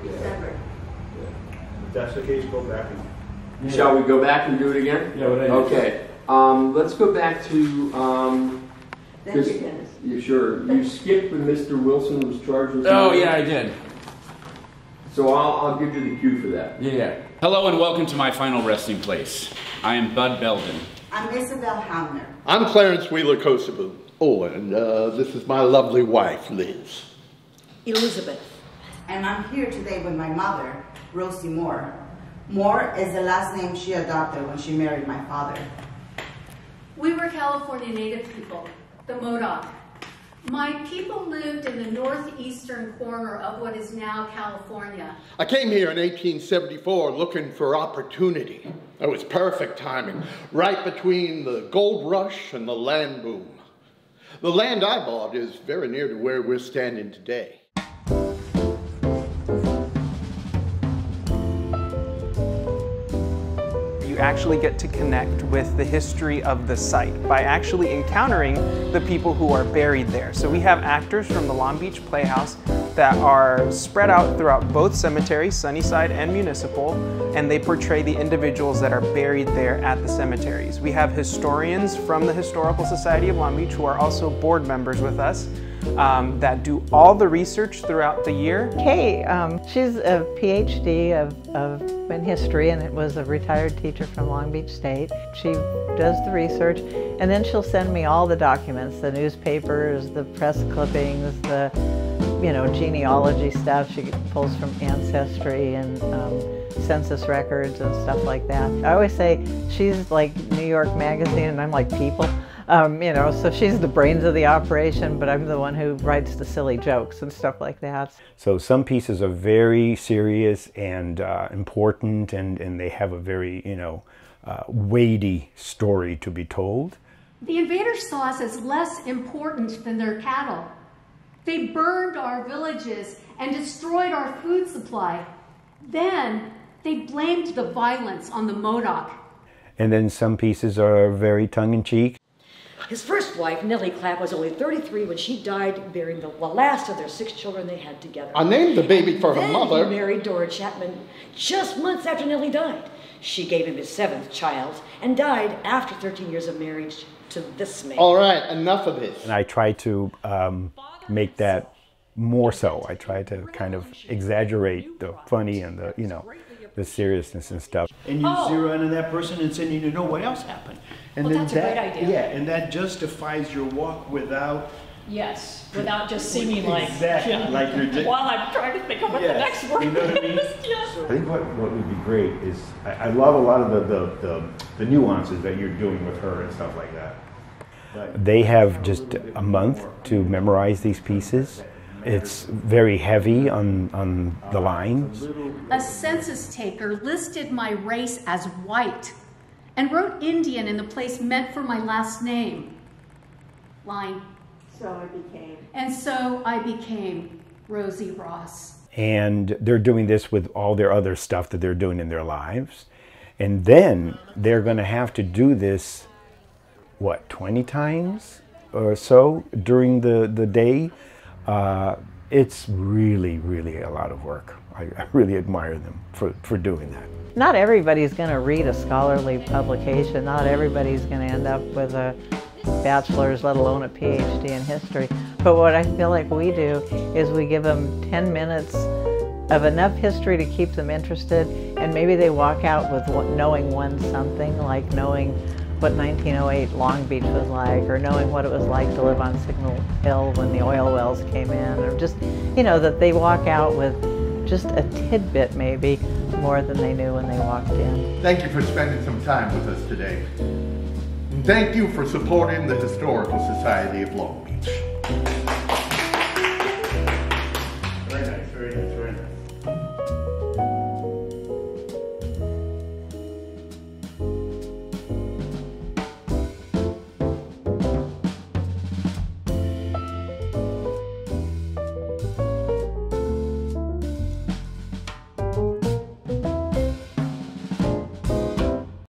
December. If that's the case, go back and... Shall we go back and do it again? Yeah, what I Okay. Let's go back to... Thank you, Dennis. You sure? You skipped when Mr. Wilson was charged with... Oh, yeah, I did. So I'll give you the cue for that. Yeah. Hello and welcome to my final resting place. I am Bud Belden. I'm Isabel Hamner. I'm Clarence Wheeler Kosovo. Oh, and this is my lovely wife, Liz. Elizabeth. And I'm here today with my mother, Rosie Moore. Moore is the last name she adopted when she married my father. We were California Native people, the Modoc. My people lived in the northeastern corner of what is now California. I came here in 1874 looking for opportunity. It was perfect timing, right between the gold rush and the land boom. The land I bought is very near to where we're standing today. You actually get to connect with the history of the site by actually encountering the people who are buried there. So we have actors from the Long Beach Playhouse that are spread out throughout both cemeteries, Sunnyside and Municipal, and they portray the individuals that are buried there at the cemeteries. We have historians from the Historical Society of Long Beach who are also board members with us that do all the research throughout the year. Kay, she's a PhD in history and was a retired teacher from Long Beach State. She does the research and then she'll send me all the documents, the newspapers, the press clippings, the genealogy stuff. She pulls from Ancestry and census records and stuff like that. I always say she's like New York Magazine and I'm like People. So she's the brains of the operation, but I'm the one who writes the silly jokes and stuff like that. So some pieces are very serious and important, and they have a very, weighty story to be told. The invaders saw us as less important than their cattle. They burned our villages and destroyed our food supply. Then they blamed the violence on the Modoc. And then some pieces are very tongue-in-cheek. His first wife, Nellie Clapp, was only 33 when she died, bearing the last of their 6 children they had together. I named the baby for her Then mother. He married Dora Chapman just months after Nellie died. She gave him his 7th child and died after 13 years of marriage to this man. All right, enough of this. And I try to make that more so. I try to kind of exaggerate the funny and the seriousness and stuff. And you zero in on that person and then you know what else happened. And Well, then that's a great idea. Yeah, and that justifies your walk without... Yes, without just seeming like... Exactly, like you're just... While I'm trying to think of what the next word you know what I mean? is. Yes. I think what would be great is, I love a lot of the nuances that you're doing with her and stuff like that. They have just a month to memorize these pieces. It's very heavy on the lines. A census taker listed my race as white and wrote Indian in the place meant for my last name. Line. And so I became Rosie Ross. And they're doing this with all their other stuff that they're doing in their lives. And then they're going to have to do this, 20 times or so during the day? It's really, really a lot of work. I really admire them for doing that. Not everybody's going to read a scholarly publication. Not everybody's going to end up with a bachelor's, let alone a PhD in history. But what I feel like we do is we give them 10 minutes of enough history to keep them interested, and maybe they walk out with knowing something, like knowing what 1908 Long Beach was like, or knowing what it was like to live on Signal Hill when the oil wells came in, or just, that they walk out with just a tidbit maybe more than they knew when they walked in. Thank you for spending some time with us today. And thank you for supporting the Historical Society of Long Beach.